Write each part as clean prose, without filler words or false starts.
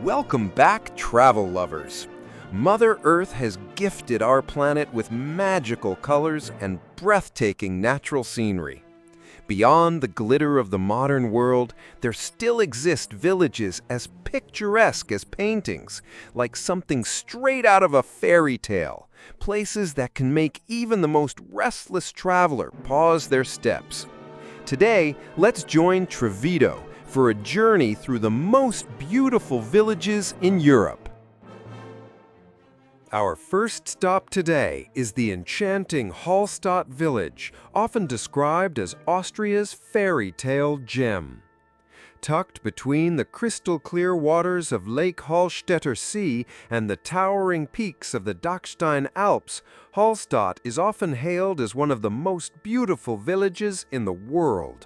Welcome back, travel lovers. Mother Earth has gifted our planet with magical colors and breathtaking natural scenery. Beyond the glitter of the modern world, there still exist villages as picturesque as paintings, like something straight out of a fairy tale, places that can make even the most restless traveler pause their steps. Today, let's join Trevido for a journey through the most beautiful villages in Europe. Our first stop today is the enchanting Hallstatt village, often described as Austria's fairy tale gem. Tucked between the crystal-clear waters of Lake Hallstätter Sea and the towering peaks of the Austrian Alps, Hallstatt is often hailed as one of the most beautiful villages in the world.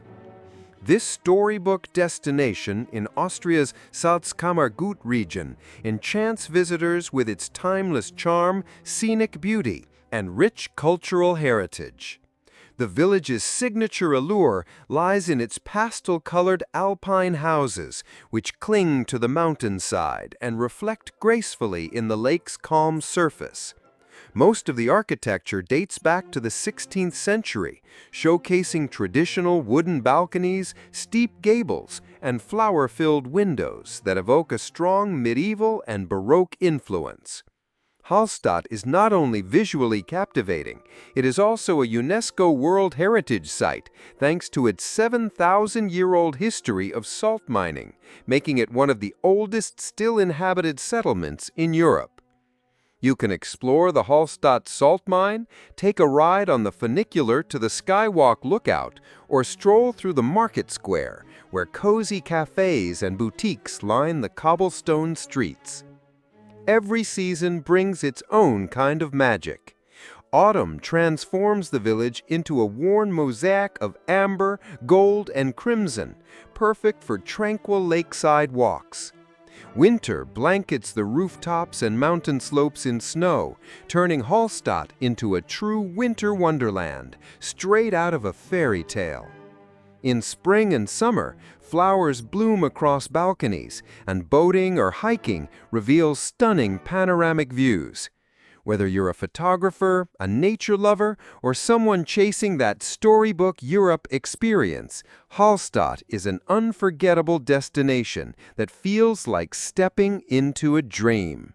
This storybook destination in Austria's Salzkammergut region enchants visitors with its timeless charm, scenic beauty, and rich cultural heritage. The village's signature allure lies in its pastel-colored Alpine houses, which cling to the mountainside and reflect gracefully in the lake's calm surface. Most of the architecture dates back to the 16th century, showcasing traditional wooden balconies, steep gables, and flower-filled windows that evoke a strong medieval and Baroque influence. Hallstatt is not only visually captivating, it is also a UNESCO World Heritage Site thanks to its 7,000-year-old history of salt mining, making it one of the oldest still inhabited settlements in Europe. You can explore the Hallstatt salt mine, take a ride on the funicular to the Skywalk Lookout, or stroll through the market square, where cozy cafes and boutiques line the cobblestone streets. Every season brings its own kind of magic. Autumn transforms the village into a worn mosaic of amber, gold, and crimson, perfect for tranquil lakeside walks. Winter blankets the rooftops and mountain slopes in snow, turning Hallstatt into a true winter wonderland, straight out of a fairy tale. In spring and summer, flowers bloom across balconies, and boating or hiking reveals stunning panoramic views. Whether you're a photographer, a nature lover, or someone chasing that storybook Europe experience, Hallstatt is an unforgettable destination that feels like stepping into a dream.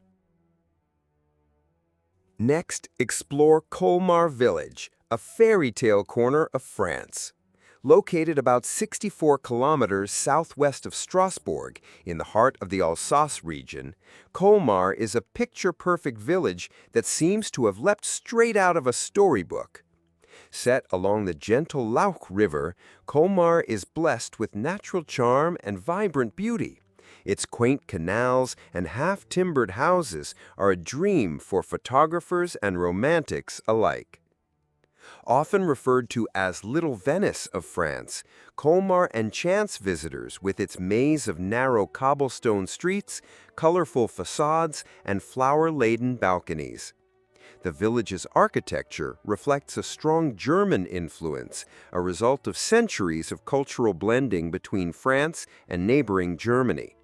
Next, explore Colmar village, a fairy tale corner of France. Located about 64 kilometers southwest of Strasbourg, in the heart of the Alsace region, Colmar is a picture-perfect village that seems to have leapt straight out of a storybook. Set along the gentle Lauch River, Colmar is blessed with natural charm and vibrant beauty. Its quaint canals and half-timbered houses are a dream for photographers and romantics alike. Often referred to as Little Venice of France, Colmar enchants visitors with its maze of narrow cobblestone streets, colorful facades, and flower-laden balconies. The village's architecture reflects a strong German influence, a result of centuries of cultural blending between France and neighboring Germany.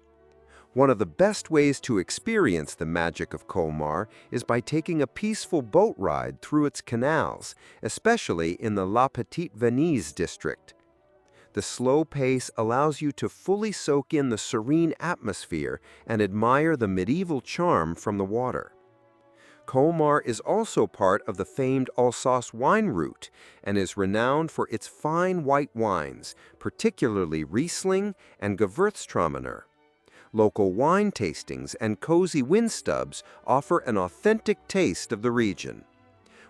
One of the best ways to experience the magic of Colmar is by taking a peaceful boat ride through its canals, especially in the La Petite Venise district. The slow pace allows you to fully soak in the serene atmosphere and admire the medieval charm from the water. Colmar is also part of the famed Alsace wine route and is renowned for its fine white wines, particularly Riesling and Gewürztraminer. Local wine tastings and cozy windstubs offer an authentic taste of the region.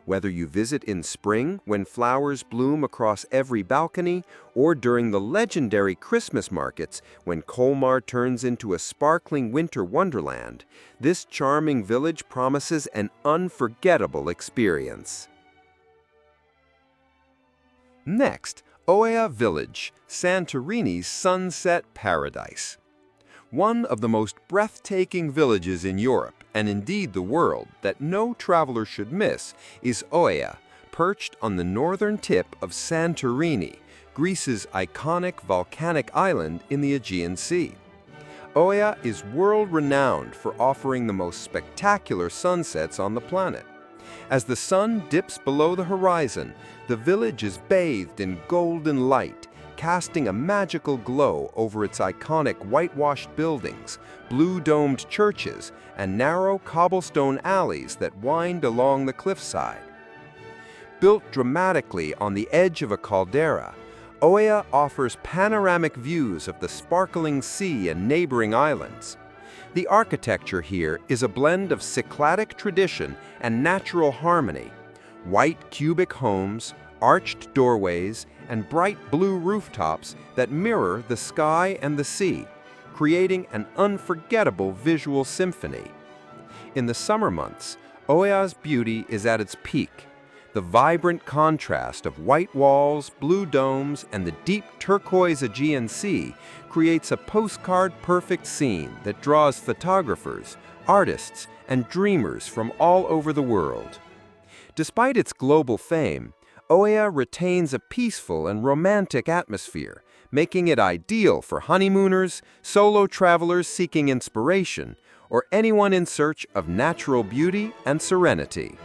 Whether you visit in spring when flowers bloom across every balcony, or during the legendary Christmas markets when Colmar turns into a sparkling winter wonderland, this charming village promises an unforgettable experience. Next, Oia Village, Santorini's sunset paradise. One of the most breathtaking villages in Europe, and indeed the world, that no traveler should miss is Oia, perched on the northern tip of Santorini, Greece's iconic volcanic island in the Aegean Sea. Oia is world-renowned for offering the most spectacular sunsets on the planet. As the sun dips below the horizon, the village is bathed in golden light, casting a magical glow over its iconic whitewashed buildings, blue-domed churches, and narrow cobblestone alleys that wind along the cliffside. Built dramatically on the edge of a caldera, Oia offers panoramic views of the sparkling sea and neighboring islands. The architecture here is a blend of Cycladic tradition and natural harmony. White cubic homes, arched doorways, and bright blue rooftops that mirror the sky and the sea, creating an unforgettable visual symphony. In the summer months, Oia's beauty is at its peak. The vibrant contrast of white walls, blue domes, and the deep turquoise Aegean Sea creates a postcard-perfect scene that draws photographers, artists, and dreamers from all over the world. Despite its global fame, Oia retains a peaceful and romantic atmosphere, making it ideal for honeymooners, solo travelers seeking inspiration, or anyone in search of natural beauty and serenity.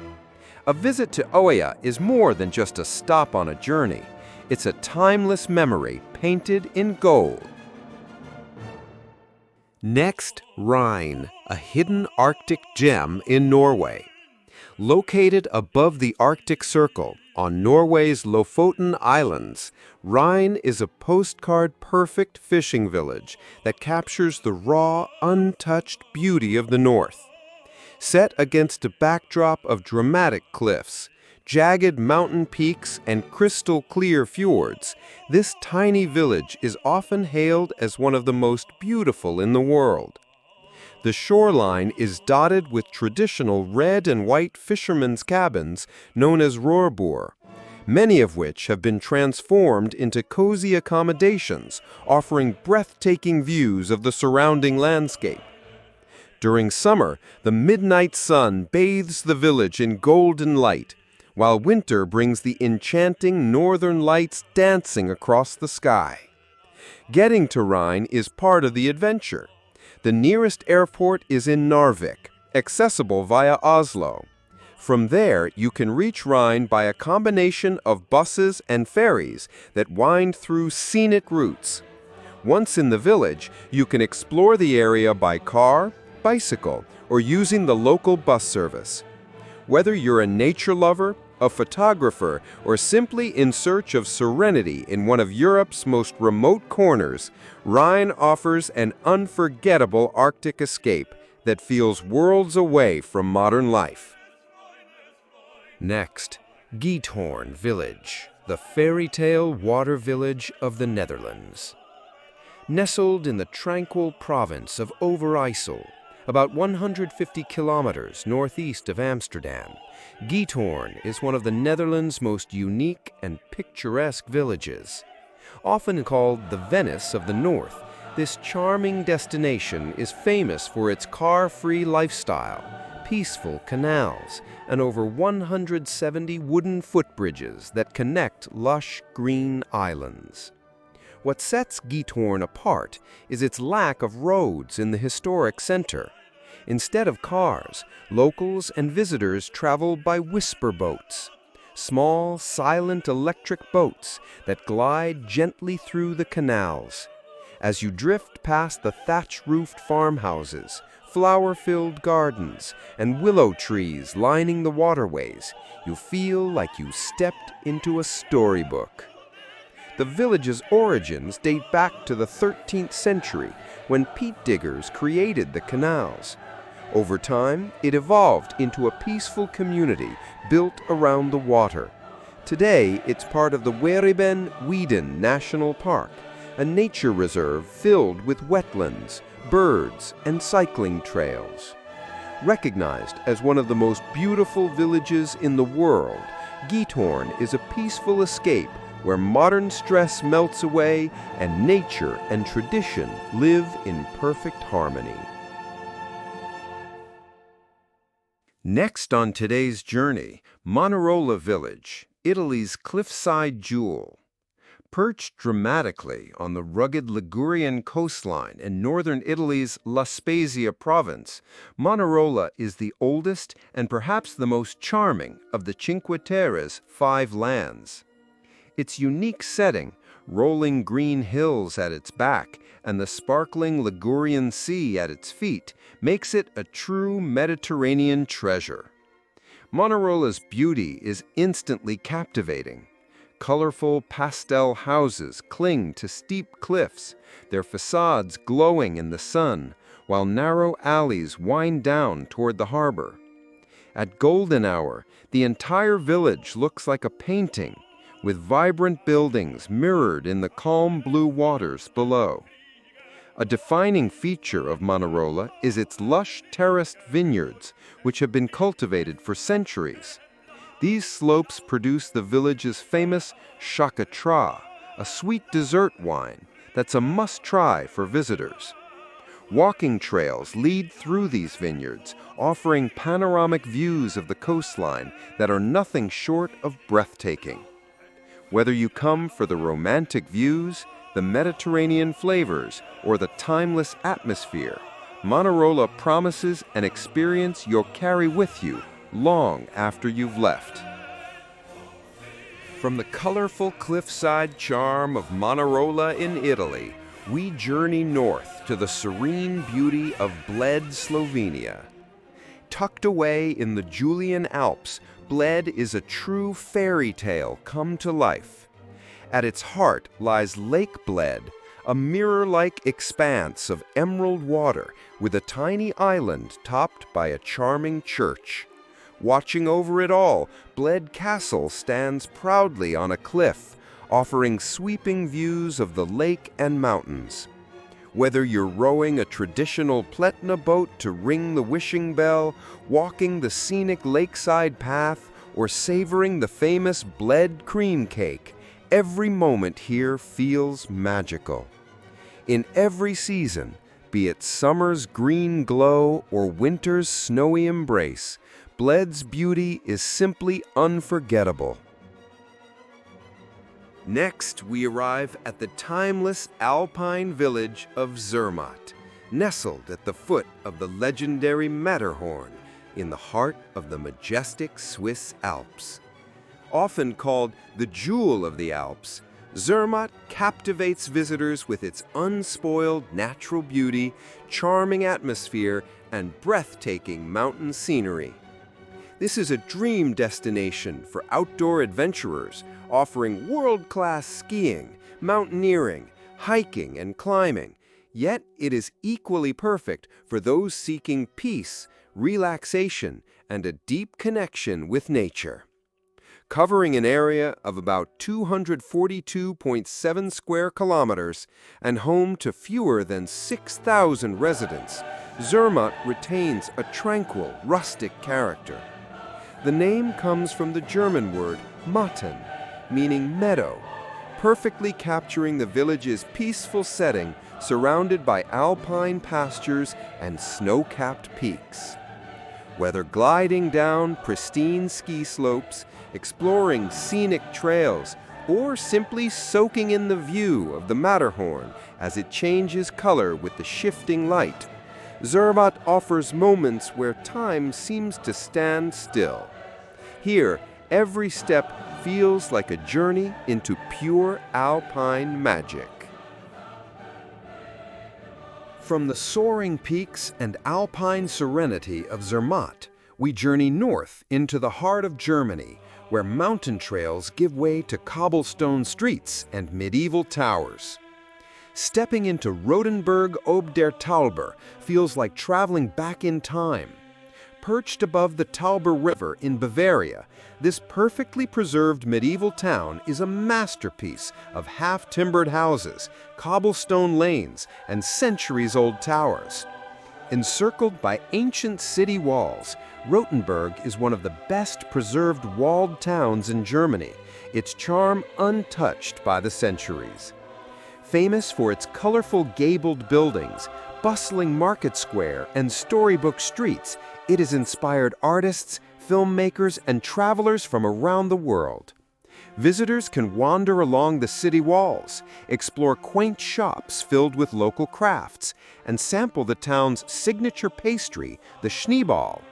A visit to Oia is more than just a stop on a journey. It's a timeless memory painted in gold. Next, Reine, a hidden Arctic gem in Norway. Located above the Arctic Circle on Norway's Lofoten Islands, Reine is a postcard-perfect fishing village that captures the raw, untouched beauty of the north. Set against a backdrop of dramatic cliffs, jagged mountain peaks, and crystal-clear fjords, this tiny village is often hailed as one of the most beautiful in the world. The shoreline is dotted with traditional red and white fishermen's cabins known as roorbur, many of which have been transformed into cozy accommodations, offering breathtaking views of the surrounding landscape. During summer, the midnight sun bathes the village in golden light, while winter brings the enchanting northern lights dancing across the sky. Getting to Reine is part of the adventure. The nearest airport is in Narvik, accessible via Oslo. From there, you can reach Reine by a combination of buses and ferries that wind through scenic routes. Once in the village, you can explore the area by car, bicycle, or using the local bus service. Whether you're a nature lover, a photographer, or simply in search of serenity in one of Europe's most remote corners, Reine offers an unforgettable Arctic escape that feels worlds away from modern life. Next, Giethoorn Village, the fairy-tale water village of the Netherlands. Nestled in the tranquil province of Overijssel, about 150 kilometers northeast of Amsterdam, Giethoorn is one of the Netherlands' most unique and picturesque villages. Often called the Venice of the North, this charming destination is famous for its car-free lifestyle, peaceful canals, and over 170 wooden footbridges that connect lush green islands. What sets Giethoorn apart is its lack of roads in the historic center. Instead of cars, locals and visitors travel by whisper boats, small, silent electric boats that glide gently through the canals. As you drift past the thatch-roofed farmhouses, flower-filled gardens, and willow trees lining the waterways, you feel like you stepped into a storybook. The village's origins date back to the 13th century, when peat diggers created the canals. Over time, it evolved into a peaceful community built around the water. Today, it's part of the Weereben-Weiden National Park, a nature reserve filled with wetlands, birds, and cycling trails. Recognized as one of the most beautiful villages in the world, Giethoorn is a peaceful escape where modern stress melts away and nature and tradition live in perfect harmony. Next on today's journey, Manarola Village, Italy's cliffside jewel. Perched dramatically on the rugged Ligurian coastline in northern Italy's La Spezia province, Manarola is the oldest and perhaps the most charming of the Cinque Terre's 5 lands. Its unique setting, rolling green hills at its back and the sparkling Ligurian Sea at its feet, makes it a true Mediterranean treasure. Manarola's beauty is instantly captivating. Colorful pastel houses cling to steep cliffs, their facades glowing in the sun, while narrow alleys wind down toward the harbor. At golden hour, the entire village looks like a painting, with vibrant buildings mirrored in the calm blue waters below. A defining feature of Manarola is its lush terraced vineyards, which have been cultivated for centuries. These slopes produce the village's famous Cinque, a sweet dessert wine that's a must-try for visitors. Walking trails lead through these vineyards, offering panoramic views of the coastline that are nothing short of breathtaking. Whether you come for the romantic views, the Mediterranean flavors, or the timeless atmosphere, Manarola promises an experience you'll carry with you long after you've left. From the colorful cliffside charm of Manarola in Italy, we journey north to the serene beauty of Bled, Slovenia. Tucked away in the Julian Alps, Bled is a true fairy tale come to life. At its heart lies Lake Bled, a mirror-like expanse of emerald water with a tiny island topped by a charming church. Watching over it all, Bled Castle stands proudly on a cliff, offering sweeping views of the lake and mountains. Whether you're rowing a traditional Pletna boat to ring the wishing bell, walking the scenic lakeside path, or savoring the famous Bled cream cake, every moment here feels magical. In every season, be it summer's green glow or winter's snowy embrace, Bled's beauty is simply unforgettable. Next, we arrive at the timeless Alpine village of Zermatt, nestled at the foot of the legendary Matterhorn, in the heart of the majestic Swiss Alps. Often called the jewel of the Alps, Zermatt captivates visitors with its unspoiled natural beauty, charming atmosphere, and breathtaking mountain scenery. This is a dream destination for outdoor adventurers, offering world-class skiing, mountaineering, hiking, and climbing. Yet it is equally perfect for those seeking peace, relaxation, and a deep connection with nature. Covering an area of about 242.7 square kilometers and home to fewer than 6,000 residents, Zermatt retains a tranquil, rustic character. The name comes from the German word Matten, meaning meadow, perfectly capturing the village's peaceful setting surrounded by alpine pastures and snow-capped peaks. Whether gliding down pristine ski slopes, exploring scenic trails, or simply soaking in the view of the Matterhorn as it changes color with the shifting light, Zermatt offers moments where time seems to stand still. Here, every step feels like a journey into pure alpine magic. From the soaring peaks and alpine serenity of Zermatt, we journey north into the heart of Germany, where mountain trails give way to cobblestone streets and medieval towers. Stepping into Rotenburg ob der Tauber feels like traveling back in time. Perched above the Tauber River in Bavaria, this perfectly preserved medieval town is a masterpiece of half-timbered houses, cobblestone lanes, and centuries-old towers. Encircled by ancient city walls, Rotenburg is one of the best preserved walled towns in Germany, its charm untouched by the centuries. Famous for its colorful gabled buildings, bustling market square, and storybook streets, it has inspired artists, filmmakers, and travelers from around the world. Visitors can wander along the city walls, explore quaint shops filled with local crafts, and sample the town's signature pastry, the Schneeball.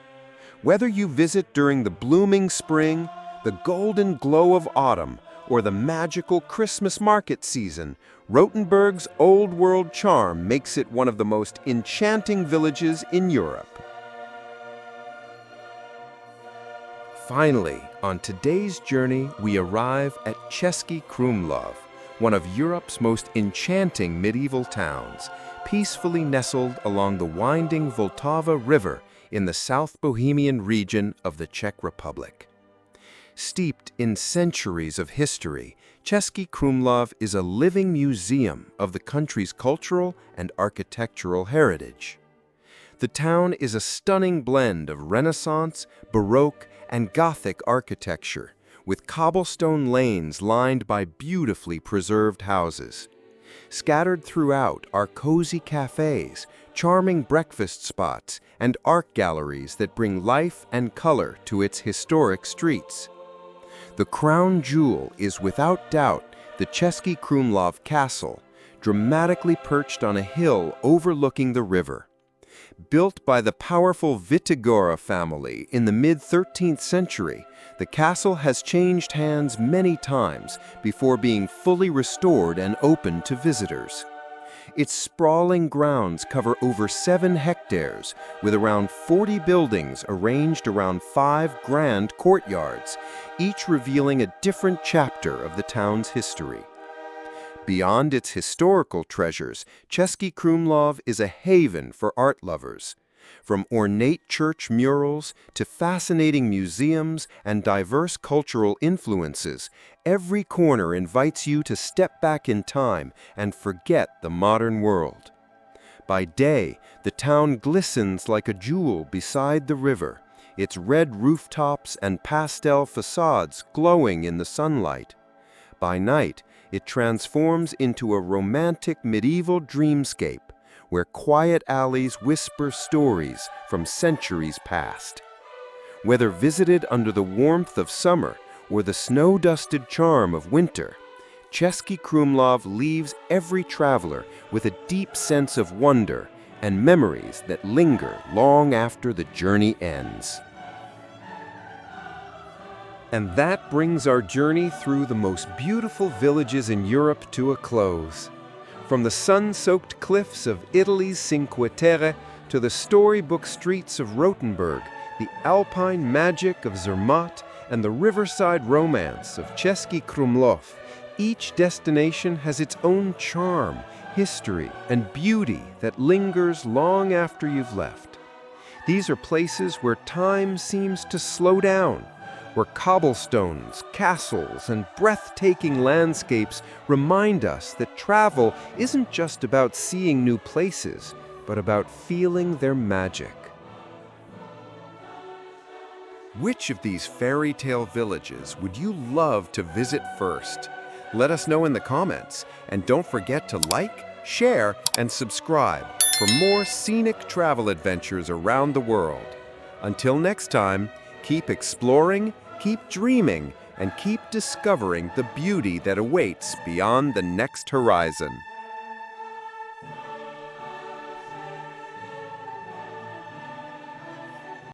Whether you visit during the blooming spring, the golden glow of autumn, or the magical Christmas market season, Rothenburg's Old World charm makes it one of the most enchanting villages in Europe. Finally, on today's journey, we arrive at Český Krumlov, one of Europe's most enchanting medieval towns, peacefully nestled along the winding Vltava River in the South Bohemian region of the Czech Republic. Steeped in centuries of history, Český Krumlov is a living museum of the country's cultural and architectural heritage. The town is a stunning blend of Renaissance, Baroque, and Gothic architecture, with cobblestone lanes lined by beautifully preserved houses. Scattered throughout are cozy cafes, charming breakfast spots, and art galleries that bring life and color to its historic streets. The crown jewel is without doubt the Český Krumlov Castle, dramatically perched on a hill overlooking the river. Built by the powerful Vitigora family in the mid-13th century, the castle has changed hands many times before being fully restored and opened to visitors. Its sprawling grounds cover over 7 hectares, with around 40 buildings arranged around 5 grand courtyards, each revealing a different chapter of the town's history. Beyond its historical treasures, Český Krumlov is a haven for art lovers. From ornate church murals to fascinating museums and diverse cultural influences, every corner invites you to step back in time and forget the modern world. By day, the town glistens like a jewel beside the river, its red rooftops and pastel facades glowing in the sunlight. By night, it transforms into a romantic medieval dreamscape, where quiet alleys whisper stories from centuries past. Whether visited under the warmth of summer or the snow-dusted charm of winter, Český Krumlov leaves every traveler with a deep sense of wonder and memories that linger long after the journey ends. And that brings our journey through the most beautiful villages in Europe to a close. From the sun-soaked cliffs of Italy's Cinque Terre to the storybook streets of Rothenburg, the alpine magic of Zermatt, and the riverside romance of Český Krumlov, each destination has its own charm, history, and beauty that lingers long after you've left. These are places where time seems to slow down, where cobblestones, castles, and breathtaking landscapes remind us that travel isn't just about seeing new places, but about feeling their magic. Which of these fairy tale villages would you love to visit first? Let us know in the comments, and don't forget to like, share, and subscribe for more scenic travel adventures around the world. Until next time, keep exploring, keep dreaming, and keep discovering the beauty that awaits beyond the next horizon.